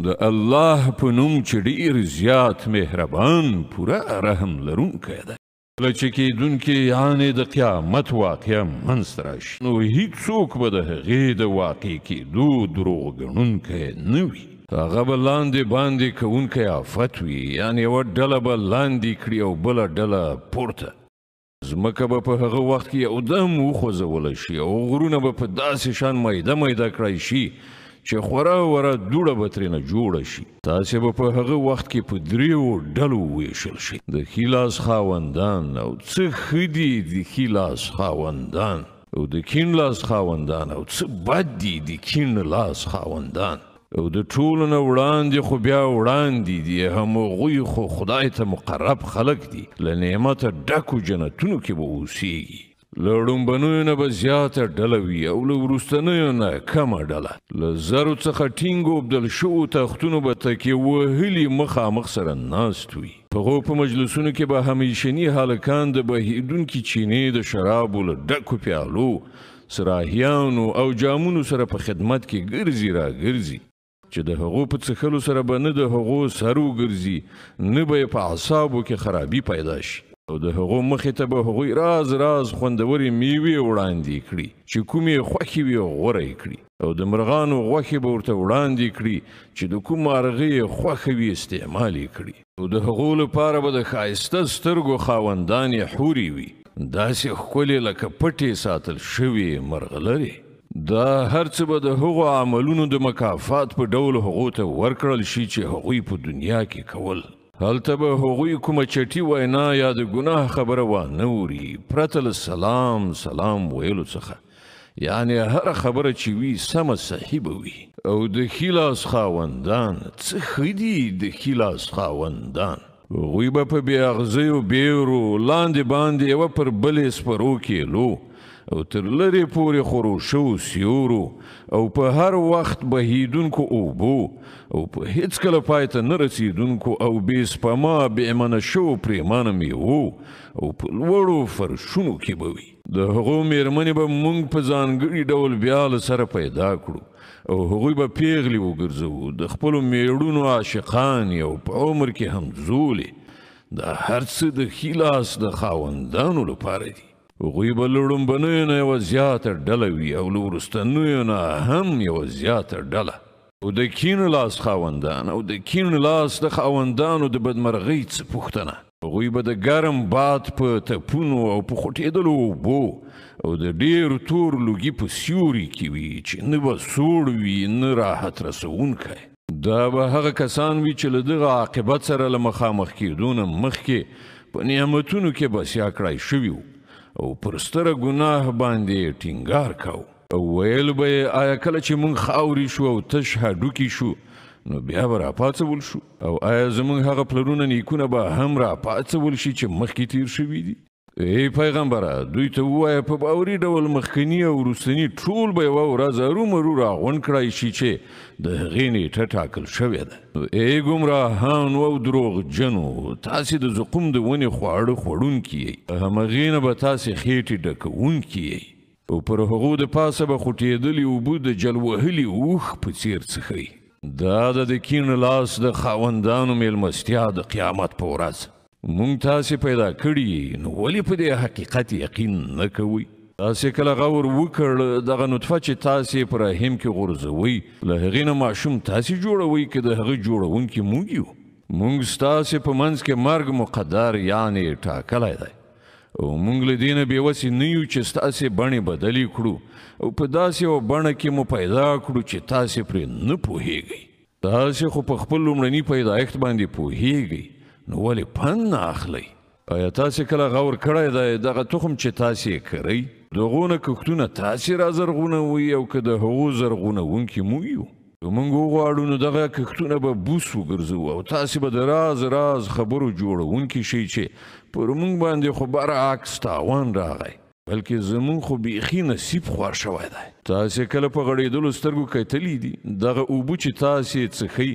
د الله په نوم چې ډېر زیات مهربان پوره رحم لرونکی دی. کله چې کیدونکې یعنې د قیامت واقعه منځته راشي نو هیڅوک به د هغې د واقع کیدو دروغ ګڼونکی نه وي. هغه به لاندې باندې کوونکی آفت وي، یعنې یوه ډله به لاندې کړي او بله ډله پورته. ځمکه به په هغه وخت کې یودم وخوځولی شي او غرونه به په داسې شان میده میده کړی شي چې خورا وره دوړه به ترېنه جوړه شي. تاسې به په هغه وخت کې په دریو ډلو وویشل شي، د ښي لاس خاوندان او څه ښه دي د ښي لاس خاوندان او د کیڼ لاس خاوندان او څه بد دي د کیڼ لاس خاوندان. او د ټولو نه وړاندې خو بیا وړاندې دي همغوی خو خدای ته مقرب خلک دي، له نعمته ډکو جنتونو کې به اوسیږي. له ړومبنیو نه به زیاته ډله وي او له وروستنیو نه کمه ډله. له زرو څخه ټینګو اوبدل شوو تختونو به تکیې وهلي مخامخ سره ناست وي. په هغو په مجلسونو کې به همیشني هلکان د بهیدونکي چینې د شرابو له ډکو پیالو، سراهیانو او جامونو سره په خدمت کې ګرځي را ګرځي، چې د هغو په څښلو سره به نه د هغو سر وګرځي نه به یې په اعصابو کې خرابي پیدا شي. او د هغو مخې ته به هغوی راز راز خوندورې میوې وړاندې کړي چې کومې خوښې وي غوره یې کړي، او د مرغانو غوښې به ورته وړاندې کړي چې د کوم مارغې یې خوښه وي استعمال یې کړي. او د هغو لپاره به د ښایسته سترګو خاوندانې حورې وي، داسې ښکلې لکه پټې ساتل شوې مرغلرې. دا هر څه به د هغو عملونو د مکافات په ډول هغو ته ورکړل شي چې هغوی په دنیا کې کول. هلته به هغوی کومه چټي وینا یا د ګناه خبره وانه اوري پرته له سلام ویلو څخه، یعنې هره خبره چې وي سمه صحیح به وي. او د ښي لاس خاوندان څه ښه دي د ښي لاس خاوندان، هغوی به په بې اغزیو بیرو لاندې باندې یوه پر بلې سپرو کیلو او تر لرې پورې خورو شوو سیورو او په هر وخت بهیدونکو اوبو او په هیڅ کله پای ته نه رسیدونکو او بې سپما بې امنه شوو پرېمانه میوو او په لوړو فرشونو کې به وي. د هغو میرمنې به موږ په ځانګړي ډول بیا له سره پیدا کړو او هغوی به پیغلې وګرځوو، د خپلو میړونو عاشقانې او په عمر کې همزولې. دا هر څه د ښي لاس د خاوندانو لپاره دي. هغوی به له ړومبنیو نه یوه زیاته ډله وي او له وروستنیو نه هم یوه زیاته ډله. او د کیڼ لاس خاوندان او د کیڼ لاس د خاوندانو د بدمرغۍ څه پوښتنه. هغوی به د ګرم باد په تپونو او په خوټېدلو اوبو او د ډېر تور لوګي په سیوري کې وي چې نه به سوړ وي نه راحت رسوونکی. دا به هغه کسان وي چې له دغه عاقبت سره له مخامخ کېدو نه مخکې په نعمتونو کې بسیا کړی شوي وو او پر ستره ګناه باندې ټینګار کاو. او ویل به یې آیا کله چې موږ خاورې شو او تش هډوکي شو نو بیا به راپاڅول شو، او آیا زموږ هغه پلرونه نیکونه به هم راپاڅول شي چې مخکې تیر شوي دي؟ ای پیغمبره، دوی ته ووایه په باوري ډول مخکني او وروستني ټول به یوه ورځ ارومرو راغونډ کړی شي چې د هغې نیټه ټاکل شوې ده. ای ګمراهانو او دروغجنو، تاسې د زقوم د ونې خواړه خوړونکي یئ، همغې نه به تاسې خېټې ډکوونکي یئ، او پر هغو د پاسه به خوټېدلي اوبه د جل وهلي اوښ په څېر څښئ. دا د کیڼ لاس د خاوندانو میلمستیا د قیامت په ورځ. مونږ تاسې پیدا کړي نو ولې په دې حقیقت یقین نه کوئ؟ تاسې کله غور وکړ دغه نطفه چې تاسې په رحم کې غورځوئ له هغې نه ماشوم تاسې جوړوئ که د هغه جوړونکي موږ یو. موږ ستاسې په منځ کې مرګ مقدر یعنې ټاکلی دی، او موږ له دې نه بېوسې نه یو چې ستاسې بڼې بدلې کړو او په داسې یوه بڼه کې مو پیدا کړو چې تاسې پرې نه پوهیږئ. تاسې خو په خپل لومړني پیدایښت باندې پوهیږئ، نو ولې پند نه اخلئ؟ آیا تاسې کله غور کړی دی دغه تخم چې تاسې یې کرئ دغو نه کښتونه تاسې را زرغونوئ او که د هغو زرغونوونکي موږ یو؟ که موږ وغواړو نو دغه کښتونه به بوس وګرځوو او تاسې به د راز خبرو جوړونکي شئ چې پر موږ باندې خو برعکس تاوان راغی، بلکې زموږ خو بیخي نصیب خوار شوی دی. تاسې کله په غړېدلو سترګو کتلي دي دغه اوبه چې تاسې څښئ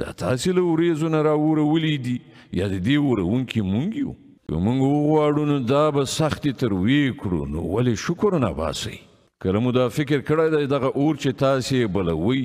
دا تاسې له وریځو نه راورولی دي یا د دې وروونکي موږ یو؟ که موږ وغواړو نو دا به سختې ترویې کړو، نو ولې شکر نه باسئ؟ کله مو دا فکر کړی دی دغه اور چې تاسې بلوئ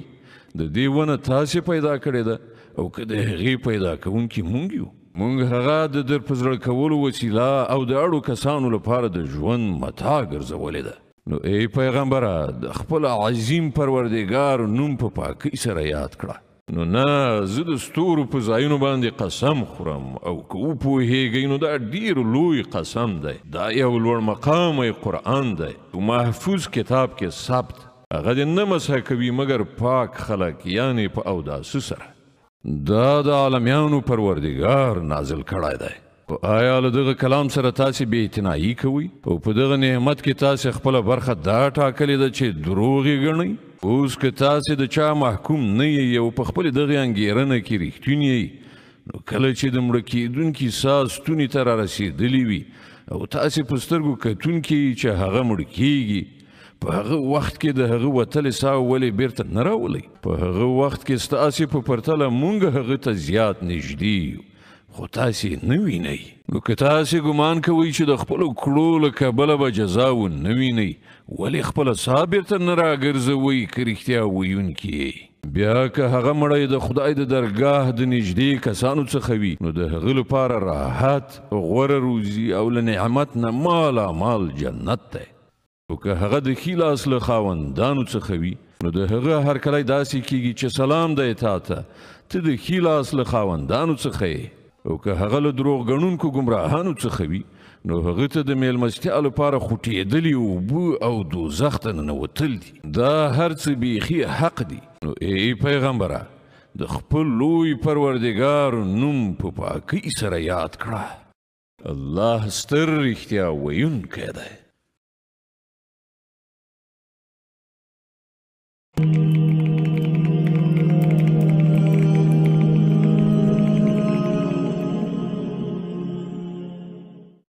د دې ونه تاسې پیدا کړې ده او که د هغې پیدا کوونکي مونږ یو مونږ هغه د در په زړه کولو وسیله او د اړو کسانو لپاره د ژوند متاع ګرځولې ده نو ای پیغمبره د خپل عظیم پروردګار نوم په پاکۍ سره یاد کړه نو نه زه د ستورو په ځایونو باندې قسم خورم او که وپوهېږئ نو دا ډېر لوی قسم دی دا یو لوړ مقامی قرآن دی په محفوظ کتاب کې ثبت هغه دې نه مسح کوي مګر پاک خلک یعنې په اوداسه سره دا د عالمیانو پروردګار نازل کړی دی آیا له دغه کلام سره تاسې بې اعتنایي کوئ او په دغه نعمت کې تاسې خپله برخه دا ټاکلې ده چې دروغ یې ګڼئ اوس که تاسې د چا محکوم نه یې او په خپلې دغې انګېرنه کې رښتونی یې نو کله چې د مړه کېدونکي ساه ستوني ته رارسېدلي وي او تاسې په سترګو کتونکي چې هغه مړ کېږي په هغه وخت کې د هغه وتلې ساه ولې بیرته نه راولئ په هغه وخت کې ستاسې په پرتله مونږ هغه ته زیات نږدې یو خو تاسې نه وینئ نو که تاسې ګمان کوئ چې د خپلو کړو له کبله به جزا ونه وینئ ولې خپله ساه بیرته نه راګرځوئ که رښتیا ویونکي یې بیا که هغه مړی د خدای د درګاه د نږدې کسانو څخه وي نو د هغه لپاره راحت غوره روزي او له نعمت نه مالامال جنت دی او که هغه د ښي لاس له خاوندانو څخه وي نو د هغه هرکلی داسې کیږي چې سلام دی تا ته ته د ښي لاس له خاوندانو څخه یې او که هغه له دروغ ګڼونکو ګمراهانو څخه وي نو هغه ته د میلمستیا لپاره خوټېدلي اوبه او دوزخ ته ننوتل دي دا هر څه بیخي حق دي نو ای پیغمبره د خپل لوی پروردګار نوم په پاکۍ سره یاد کړه الله ستر رښتیا ویونکی دی